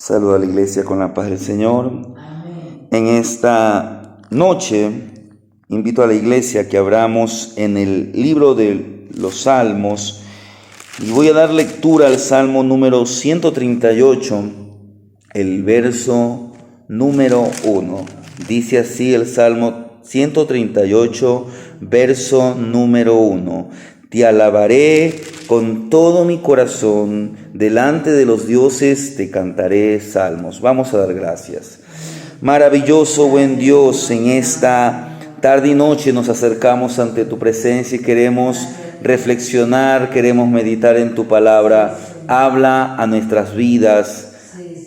Saludo a la iglesia con la paz del Señor. Amén. En esta noche invito a la iglesia a que abramos en el libro de los Salmos y voy a dar lectura al Salmo número 138, el verso número 1. Dice así el Salmo 138, verso número 1. Te alabaré con todo mi corazón, delante de los dioses te cantaré salmos. Vamos a dar gracias. Maravilloso, buen Dios, en esta tarde y noche nos acercamos ante tu presencia y queremos reflexionar, queremos meditar en tu palabra. Habla a nuestras vidas,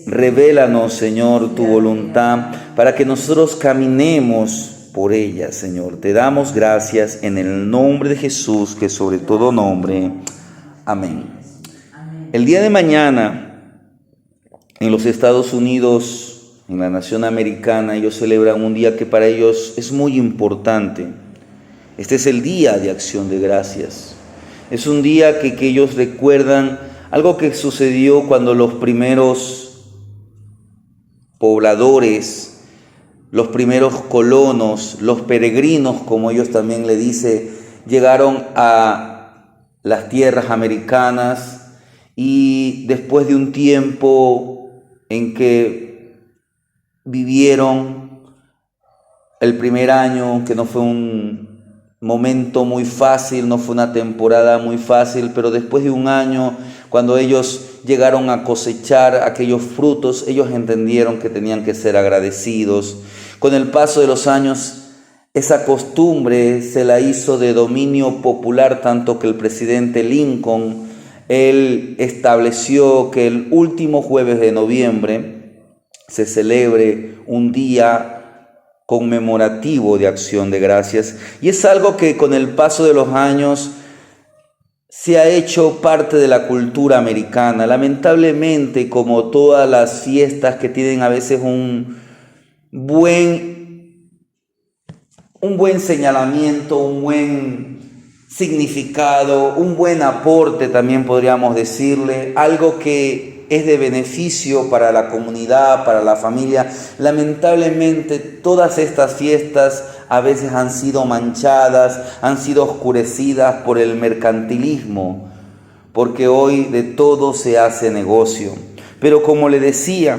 revélanos, Señor, tu voluntad para que nosotros caminemos por ella, Señor. Te damos gracias en el nombre de Jesús, que sobre todo nombre. Amén. El día de mañana, en los Estados Unidos, en la nación americana, ellos celebran un día que para ellos es muy importante. Este es el Día de Acción de Gracias. Es un día que ellos recuerdan algo que sucedió cuando los primeros pobladores, los primeros colonos, los peregrinos, como ellos también le dicen, llegaron a las tierras americanas y después de un tiempo en que vivieron el primer año, que no fue un momento muy fácil, no fue una temporada muy fácil, pero después de un año, cuando ellos llegaron a cosechar aquellos frutos, ellos entendieron que tenían que ser agradecidos. Con el paso de los años, esa costumbre se la hizo de dominio popular, tanto que el presidente Lincoln, él estableció que el último jueves de noviembre se celebre un día conmemorativo de Acción de Gracias. Y es algo que con el paso de los años se ha hecho parte de la cultura americana. Lamentablemente, como todas las fiestas que tienen a veces un buen señalamiento, un buen significado, un buen aporte también podríamos decirle, algo que es de beneficio para la comunidad, para la familia. Lamentablemente todas estas fiestas a veces han sido manchadas, han sido oscurecidas por el mercantilismo, porque hoy de todo se hace negocio. Pero como le decía,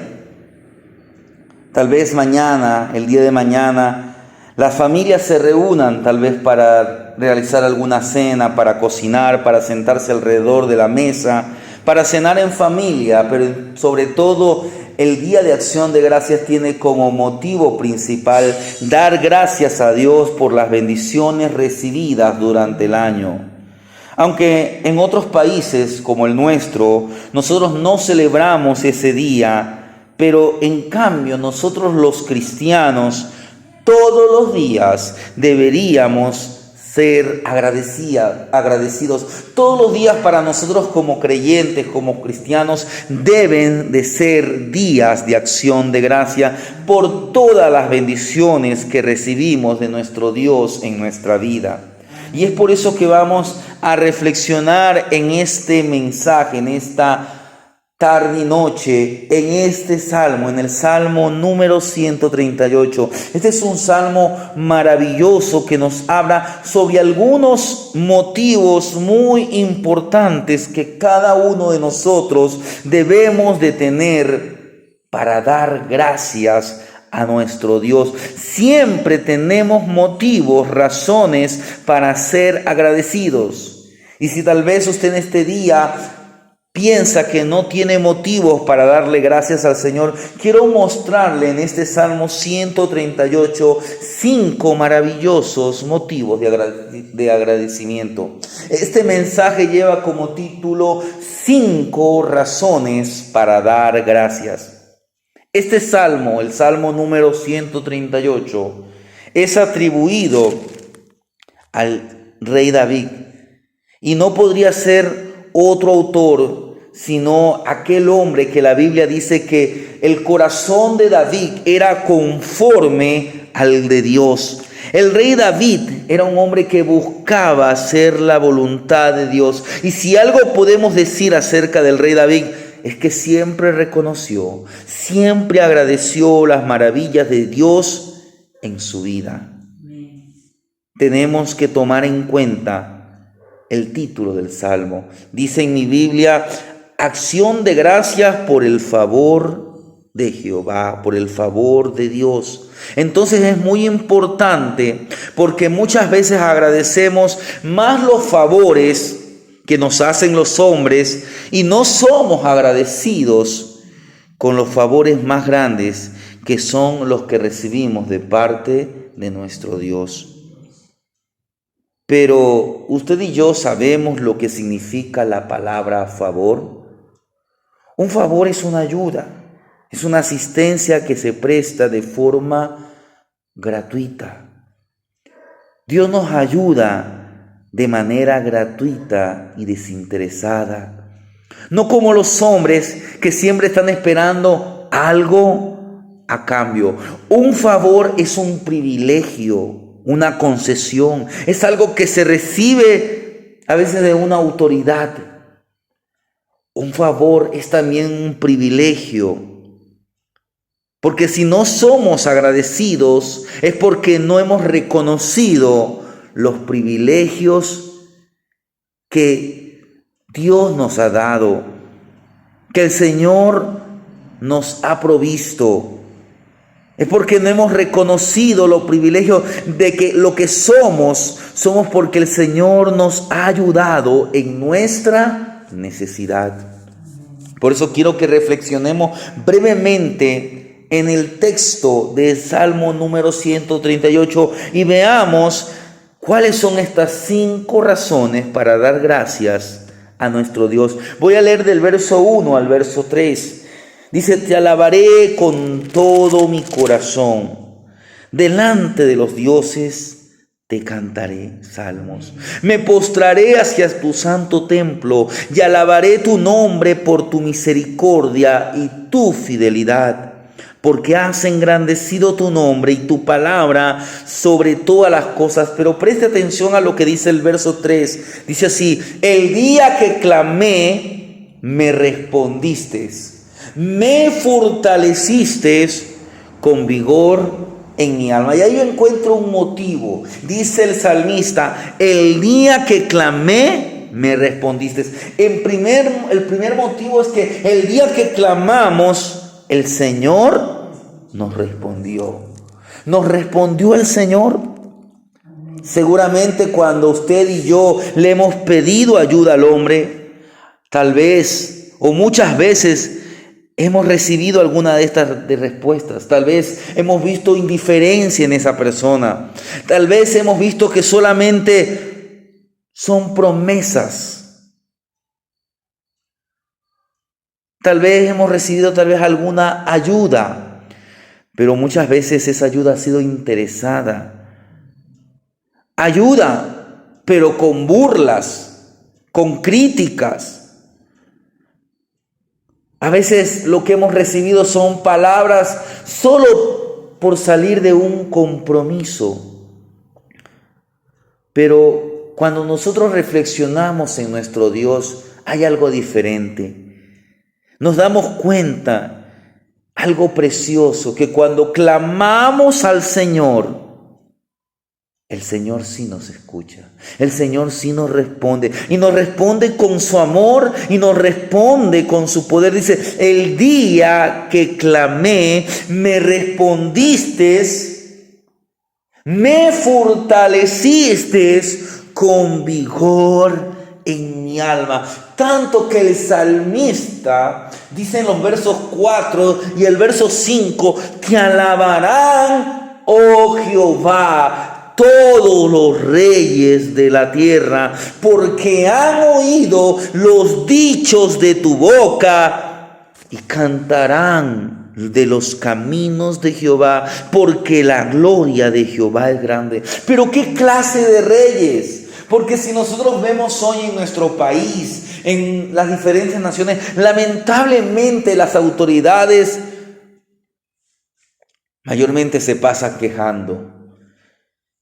tal vez mañana, el día de mañana, las familias se reúnan tal vez para realizar alguna cena, para cocinar, para sentarse alrededor de la mesa, para cenar en familia, pero sobre todo el Día de Acción de Gracias tiene como motivo principal dar gracias a Dios por las bendiciones recibidas durante el año. Aunque en otros países como el nuestro, nosotros no celebramos ese día, pero en cambio nosotros los cristianos todos los días deberíamos ser agradecidos. Todos los días para nosotros como creyentes, como cristianos, deben de ser días de acción de gracia por todas las bendiciones que recibimos de nuestro Dios en nuestra vida. Y es por eso que vamos a reflexionar en este mensaje, en esta tarde y noche, en este salmo, en el salmo número 138. Este es un salmo maravilloso que nos habla sobre algunos motivos muy importantes que cada uno de nosotros debemos de tener para dar gracias a nuestro Dios. Siempre tenemos motivos, razones para ser agradecidos. Y si tal vez usted en este día piensa que no tiene motivos para darle gracias al Señor, quiero mostrarle en este Salmo 138 5 maravillosos motivos de agradecimiento. Este mensaje lleva como título 5 razones para dar gracias. Este salmo, el Salmo número 138, es atribuido al rey David y no podría ser otro autor sino aquel hombre que la Biblia dice que el corazón de David era conforme al de Dios. El rey David era un hombre que buscaba hacer la voluntad de Dios. Y si algo podemos decir acerca del rey David es que siempre reconoció, siempre agradeció las maravillas de Dios en su vida. Tenemos que tomar en cuenta el título del Salmo. Dice en mi Biblia, acción de gracias por el favor de Jehová, por el favor de Dios. Entonces es muy importante porque muchas veces agradecemos más los favores que nos hacen los hombres y no somos agradecidos con los favores más grandes que son los que recibimos de parte de nuestro Dios. Pero usted y yo sabemos lo que significa la palabra favor. Un favor es una ayuda. Es una asistencia que se presta de forma gratuita. Dios nos ayuda de manera gratuita y desinteresada. No como los hombres que siempre están esperando algo a cambio. Un favor es un privilegio, una concesión. Es algo que se recibe a veces de una autoridad. Un favor es también un privilegio. Porque si no somos agradecidos es porque no hemos reconocido los privilegios que Dios nos ha dado, que el Señor nos ha provisto. Es porque no hemos reconocido los privilegios de que lo que somos porque el Señor nos ha ayudado en nuestra necesidad. Por eso quiero que reflexionemos brevemente en el texto del Salmo número 138 y veamos cuáles son estas 5 razones para dar gracias a nuestro Dios. Voy a leer del verso 1 al verso 3. Dice, te alabaré con todo mi corazón, delante de los dioses te cantaré salmos. Me postraré hacia tu santo templo y alabaré tu nombre por tu misericordia y tu fidelidad. Porque has engrandecido tu nombre y tu palabra sobre todas las cosas. Pero preste atención a lo que dice el verso 3. Dice así, el día que clamé, me respondiste. Me fortaleciste con vigor en mi alma. Y ahí yo encuentro un motivo. Dice el salmista, el día que clamé, me respondiste. El primer motivo es que el día que clamamos, el Señor nos respondió. ¿Nos respondió el Señor? Seguramente cuando usted y yo le hemos pedido ayuda al hombre, tal vez o muchas veces hemos recibido alguna de estas respuestas. Tal vez hemos visto indiferencia en esa persona. Tal vez hemos visto que solamente son promesas. Tal vez hemos recibido alguna ayuda, pero muchas veces esa ayuda ha sido interesada. Ayuda, pero con burlas, con críticas. A veces lo que hemos recibido son palabras solo por salir de un compromiso. Pero cuando nosotros reflexionamos en nuestro Dios, hay algo diferente. Nos damos cuenta, algo precioso, que cuando clamamos al Señor, el Señor sí nos escucha, el Señor sí nos responde, y nos responde con su amor, y nos responde con su poder. Dice, el día que clamé, me respondiste, me fortaleciste con vigor en mi alma. Tanto que el salmista dice en los versos 4 y el verso 5, te alabarán, oh Jehová, todos los reyes de la tierra, porque han oído los dichos de tu boca y cantarán de los caminos de Jehová, porque la gloria de Jehová es grande. Pero ¿qué clase de reyes? Porque si nosotros vemos hoy en nuestro país, en las diferentes naciones, lamentablemente las autoridades mayormente se pasan quejando.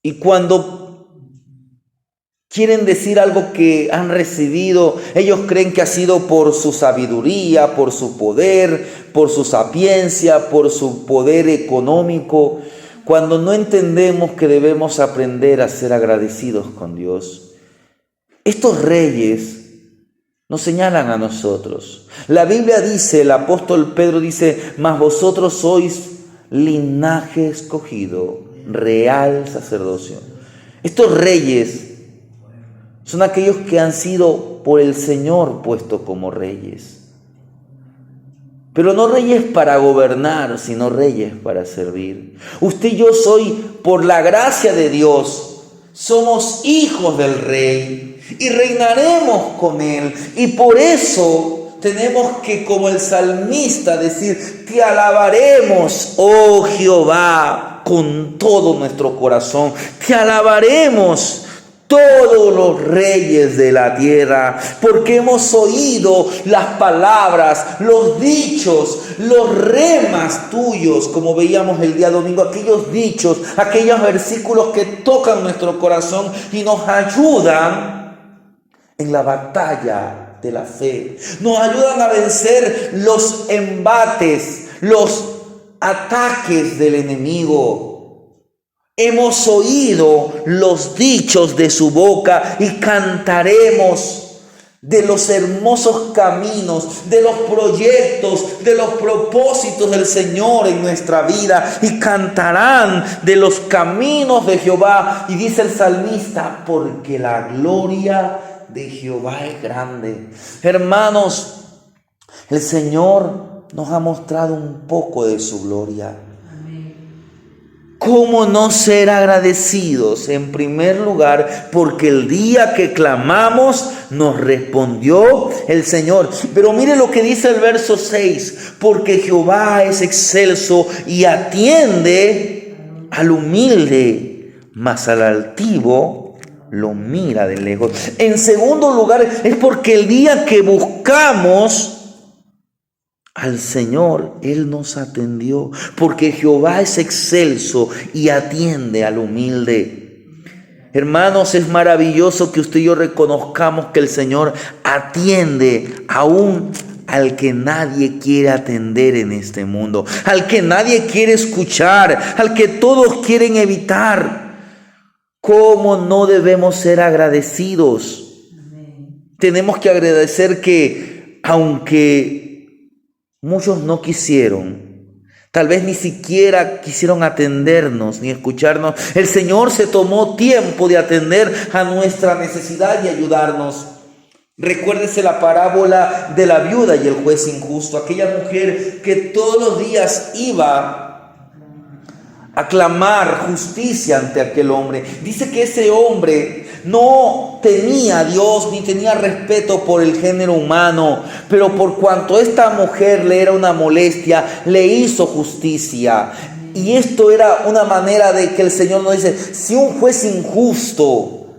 Y cuando Quieren decir algo que han recibido. Ellos creen que ha sido por su sabiduría, por su poder, por su sapiencia, por su poder económico, cuando no entendemos que debemos aprender a ser agradecidos con Dios. Estos reyes nos señalan a nosotros. La Biblia dice, el apóstol Pedro dice, mas vosotros sois linaje escogido, real sacerdocio. Estos reyes son aquellos que han sido por el Señor puestos como reyes. Pero no reyes para gobernar, sino reyes para servir. Usted y yo soy, por la gracia de Dios, somos hijos del Rey y reinaremos con Él. Y por eso tenemos que, como el salmista, decir, te alabaremos, oh Jehová, con todo nuestro corazón. Te alabaremos todos los reyes de la tierra, porque hemos oído las palabras, los dichos, los remas tuyos, como veíamos el día domingo, aquellos dichos, aquellos versículos que tocan nuestro corazón y nos ayudan en la batalla de la fe. Nos ayudan a vencer los embates, los ataques del enemigo. Hemos oído los dichos de su boca y cantaremos de los hermosos caminos, de los proyectos, de los propósitos del Señor en nuestra vida, y cantarán de los caminos de Jehová. Y dice el salmista, porque la gloria de Jehová es grande. Hermanos, el Señor nos ha mostrado un poco de su gloria. ¿Cómo no ser agradecidos? En primer lugar, porque el día que clamamos nos respondió el Señor. Pero mire lo que dice el verso 6. Porque Jehová es excelso y atiende al humilde, mas al altivo lo mira de lejos. En segundo lugar, es porque el día que buscamos al Señor, Él nos atendió, porque Jehová es excelso y atiende al humilde. Hermanos, es maravilloso que usted y yo reconozcamos que el Señor atiende aún al que nadie quiere atender en este mundo, al que nadie quiere escuchar, al que todos quieren evitar. ¿Cómo no debemos ser agradecidos? Tenemos que agradecer que aunque muchos no quisieron, tal vez ni siquiera quisieron atendernos ni escucharnos, el Señor se tomó tiempo de atender a nuestra necesidad y ayudarnos. Recuérdese la parábola de la viuda y el juez injusto, aquella mujer que todos los días iba a clamar justicia ante aquel hombre. Dice que ese hombre no tenía a Dios ni tenía respeto por el género humano, pero por cuanto esta mujer le era una molestia, le hizo justicia. Y esto era una manera de que el Señor nos dice, si un juez injusto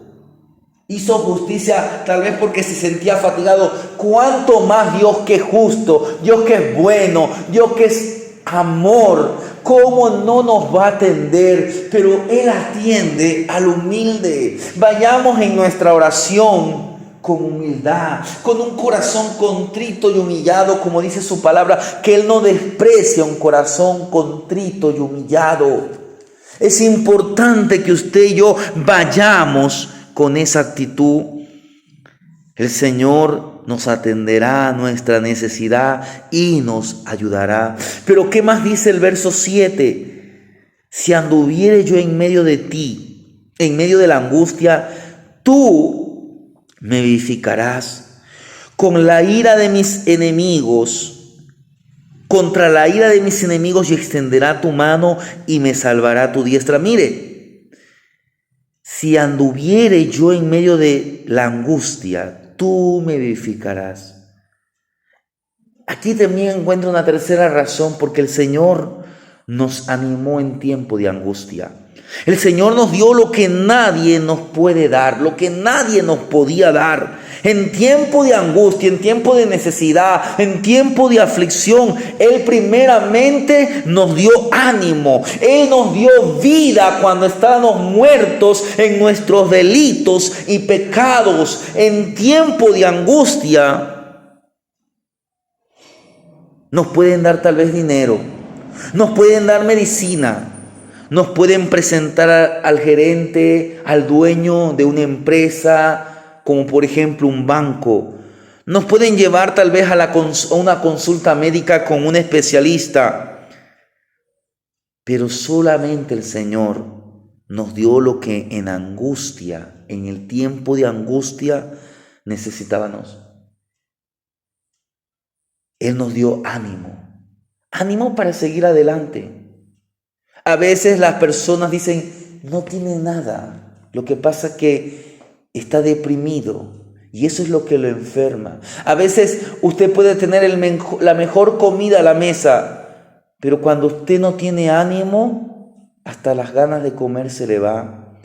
hizo justicia, tal vez porque se sentía fatigado, ¿cuánto más Dios que es justo, Dios que es bueno, Dios que es amor? ¿Cómo no nos va a atender? Pero Él atiende al humilde. Vayamos en nuestra oración con humildad, con un corazón contrito y humillado, como dice su palabra, que Él no desprecia un corazón contrito y humillado. Es importante que usted y yo vayamos con esa actitud. El Señor nos atenderá a nuestra necesidad y nos ayudará. Pero ¿qué más dice el verso 7? Si anduviere yo en medio de ti, en medio de la angustia, tú me vivificarás. Con la ira de mis enemigos, contra la ira de mis enemigos, y extenderá tu mano y me salvará tu diestra. Mire, si anduviere yo en medio de la angustia, tú me vivificarás. Aquí también encuentro una tercera razón, porque el Señor nos animó en tiempo de angustia. El Señor nos dio lo que nadie nos puede dar, lo que nadie nos podía dar. En tiempo de angustia, en tiempo de necesidad, en tiempo de aflicción, Él primeramente nos dio ánimo. Él nos dio vida cuando estábamos muertos en nuestros delitos y pecados. En tiempo de angustia, nos pueden dar tal vez dinero, nos pueden dar medicina. Nos pueden presentar al gerente, al dueño de una empresa, como por ejemplo un banco. Nos pueden llevar tal vez a una consulta médica con un especialista. Pero solamente el Señor nos dio lo que en angustia, en el tiempo de angustia, necesitábamos. Él nos dio ánimo. Ánimo para seguir adelante. A veces las personas dicen, no tiene nada. Lo que pasa es que está deprimido y eso es lo que lo enferma. A veces usted puede tener la mejor comida a la mesa, pero cuando usted no tiene ánimo, hasta las ganas de comer se le va.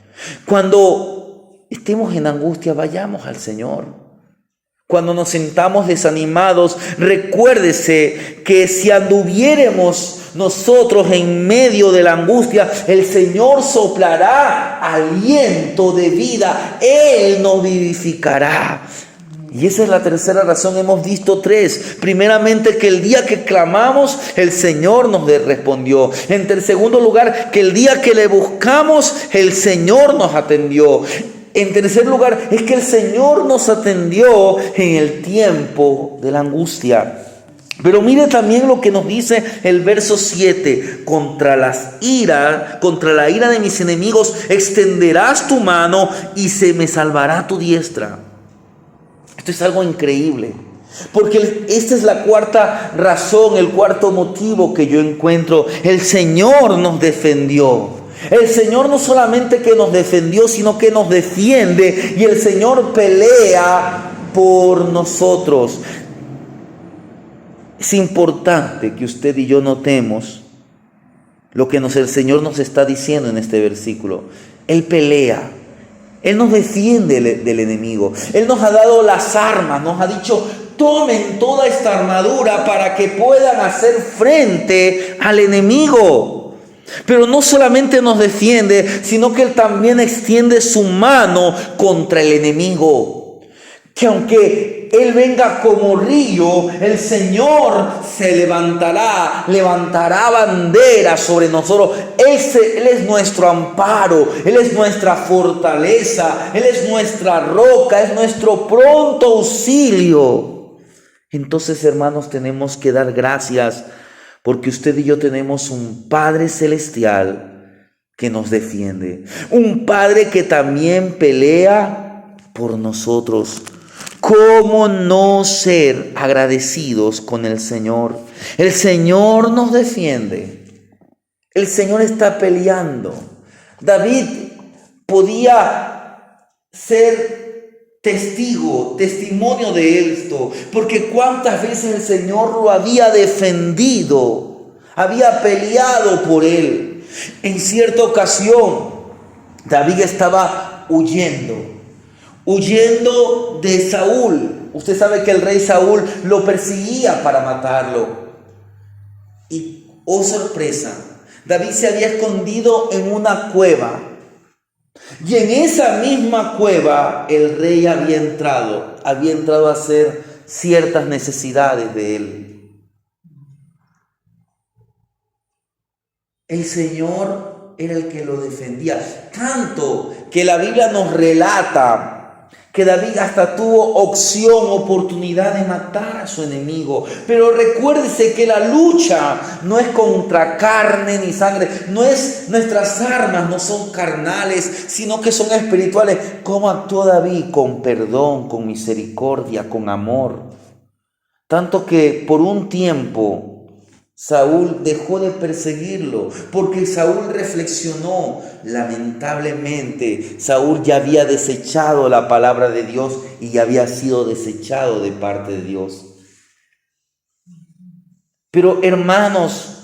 Cuando estemos en angustia, vayamos al Señor. Cuando nos sintamos desanimados, recuérdese que si anduviéramos nosotros en medio de la angustia, el Señor soplará aliento de vida. Él nos vivificará. Y esa es la tercera razón. Hemos visto tres. Primeramente, que el día que clamamos, el Señor nos respondió. En segundo lugar, que el día que le buscamos, el Señor nos atendió. En tercer lugar, es que el Señor nos atendió en el tiempo de la angustia. Pero mire también lo que nos dice el verso 7. Contra la ira de mis enemigos extenderás tu mano y se me salvará tu diestra. Esto es algo increíble. Porque esta es la cuarta razón, el cuarto motivo que yo encuentro. El Señor nos defendió. El Señor no solamente que nos defendió, sino que nos defiende. Y el Señor pelea por nosotros. Es importante que usted y yo notemos lo que el Señor nos está diciendo en este versículo. Él pelea. Él nos defiende del enemigo. Él nos ha dado las armas. Nos ha dicho, tomen toda esta armadura para que puedan hacer frente al enemigo. Pero no solamente nos defiende, sino que Él también extiende su mano contra el enemigo. Que aunque Él venga como río, el Señor se levantará bandera sobre nosotros. Él es nuestro amparo, Él es nuestra fortaleza, Él es nuestra roca, es nuestro pronto auxilio. Entonces, hermanos, tenemos que dar gracias porque usted y yo tenemos un Padre celestial que nos defiende. Un Padre que también pelea por nosotros. ¿Cómo no ser agradecidos con el Señor? El Señor nos defiende. El Señor está peleando. David podía ser testimonio de esto, porque cuántas veces el Señor lo había defendido, había peleado por él. En cierta ocasión, David estaba huyendo de Saúl. Usted sabe que el rey Saúl lo perseguía para matarlo. Y, oh sorpresa, David se había escondido en una cueva. Y en esa misma cueva el rey había entrado a hacer ciertas necesidades de él. El Señor era el que lo defendía, tanto que la Biblia nos relata que David hasta tuvo oportunidad de matar a su enemigo. Pero recuérdese que la lucha no es contra carne ni sangre. Nuestras armas no son carnales, sino que son espirituales. ¿Cómo actuó David? Con perdón, con misericordia, con amor. Tanto que por un tiempo Saúl dejó de perseguirlo, porque Saúl reflexionó. Lamentablemente, Saúl ya había desechado la palabra de Dios y ya había sido desechado de parte de Dios. Pero hermanos,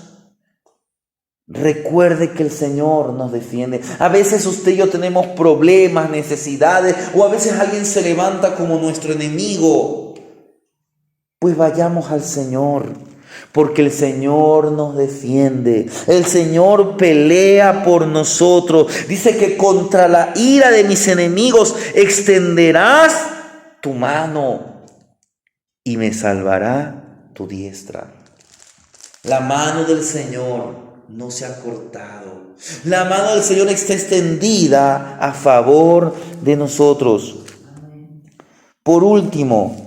Recuerde que el Señor nos defiende. A veces usted y yo tenemos problemas, necesidades, o a veces alguien se levanta como nuestro enemigo. Pues vayamos al Señor, porque el Señor nos defiende. El Señor pelea por nosotros. Dice que contra la ira de mis enemigos extenderás tu mano y me salvará tu diestra. La mano del Señor no se ha cortado. La mano del Señor está extendida a favor de nosotros. Por último,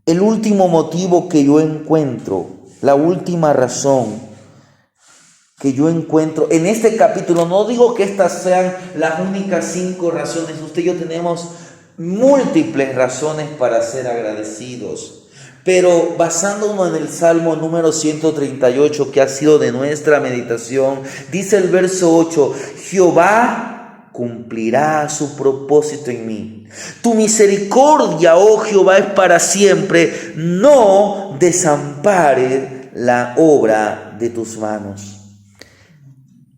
el último motivo que yo encuentro, la última razón que yo encuentro en este capítulo, no digo que estas sean las únicas 5 razones, usted y yo tenemos múltiples razones para ser agradecidos. Pero basándonos en el Salmo número 138, que ha sido de nuestra meditación, dice el verso 8, Jehová cumplirá su propósito en mí. Tu misericordia, oh Jehová, es para siempre. No desampares la obra de tus manos.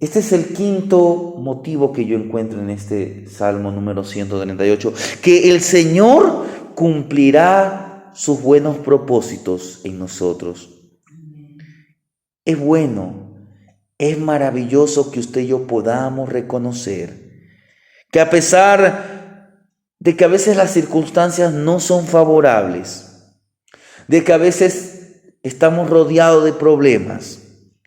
Este es el quinto motivo que yo encuentro en este Salmo número 138, que el Señor cumplirá sus buenos propósitos en nosotros. Es bueno, es maravilloso que usted y yo podamos reconocer que a pesar de que a veces las circunstancias no son favorables, de que a veces estamos rodeados de problemas,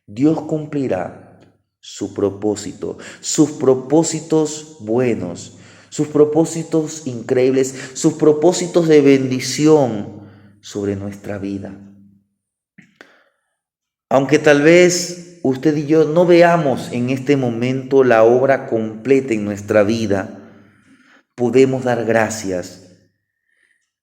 Dios cumplirá su propósito, sus propósitos buenos, sus propósitos increíbles, sus propósitos de bendición sobre nuestra vida. Aunque tal vez usted y yo no veamos en este momento la obra completa en nuestra vida, podemos dar gracias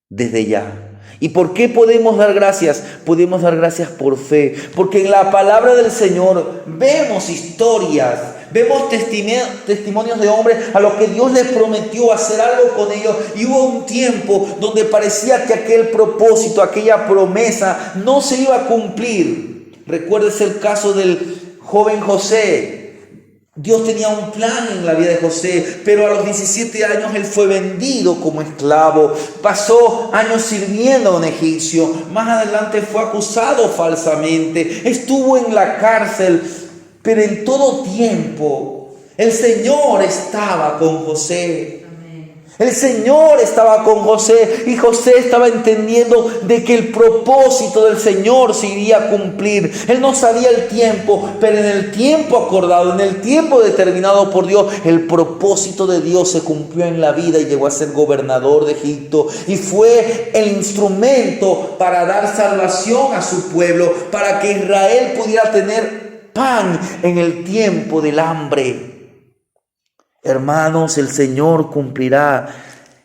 desde ya. ¿Y por qué podemos dar gracias? Podemos dar gracias por fe, porque en la palabra del Señor vemos historias, vemos testimonios de hombres a los que Dios les prometió hacer algo con ellos, y hubo un tiempo donde parecía que aquel propósito, aquella promesa no se iba a cumplir. Recuérdese el caso del joven José. Dios tenía un plan en la vida de José, pero a los 17 años él fue vendido como esclavo. Pasó años sirviendo a un egipcio. Más adelante fue acusado falsamente. Estuvo en la cárcel, pero en todo tiempo el Señor estaba con José. El Señor estaba con José y José estaba entendiendo de que el propósito del Señor se iría a cumplir. Él no sabía el tiempo, pero en el tiempo acordado, en el tiempo determinado por Dios, el propósito de Dios se cumplió en la vida y llegó a ser gobernador de Egipto. Y fue el instrumento para dar salvación a su pueblo, para que Israel pudiera tener pan en el tiempo del hambre. Hermanos, el Señor cumplirá.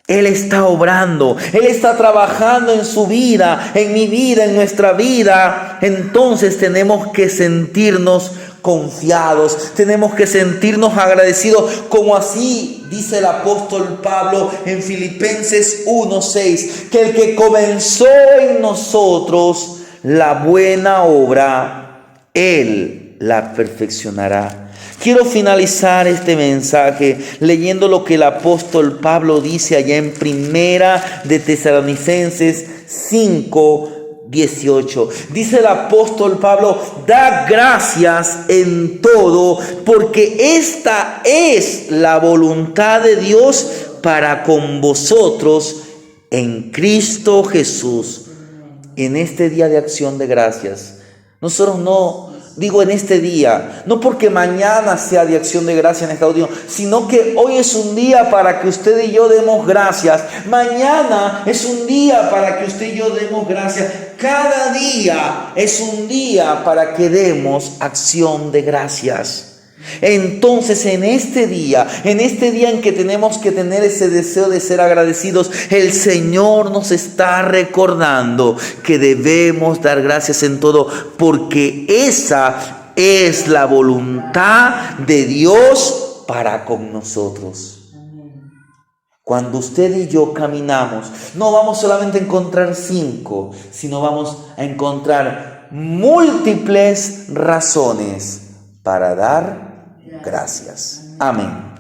Él está obrando, Él está trabajando en su vida, en mi vida, en nuestra vida. Entonces tenemos que sentirnos confiados, tenemos que sentirnos agradecidos, como así dice el apóstol Pablo en Filipenses 1:6, que el que comenzó en nosotros la buena obra, Él la perfeccionará. Quiero finalizar este mensaje leyendo lo que el apóstol Pablo dice allá en Primera de Tesalonicenses 5:18. Dice el apóstol Pablo: da gracias en todo, porque esta es la voluntad de Dios para con vosotros en Cristo Jesús. En este día de acción de gracias, nosotros digo en este día, no porque mañana sea de acción de gracia en Estados Unidos, sino que hoy es un día para que usted y yo demos gracias. Mañana es un día para que usted y yo demos gracias. Cada día es un día para que demos acción de gracias. Entonces en este día en que tenemos que tener ese deseo de ser agradecidos, el Señor nos está recordando que debemos dar gracias en todo, porque esa es la voluntad de Dios para con nosotros. Cuando usted y yo caminamos, no vamos solamente a encontrar 5, sino vamos a encontrar múltiples razones para dar gracias. Amén.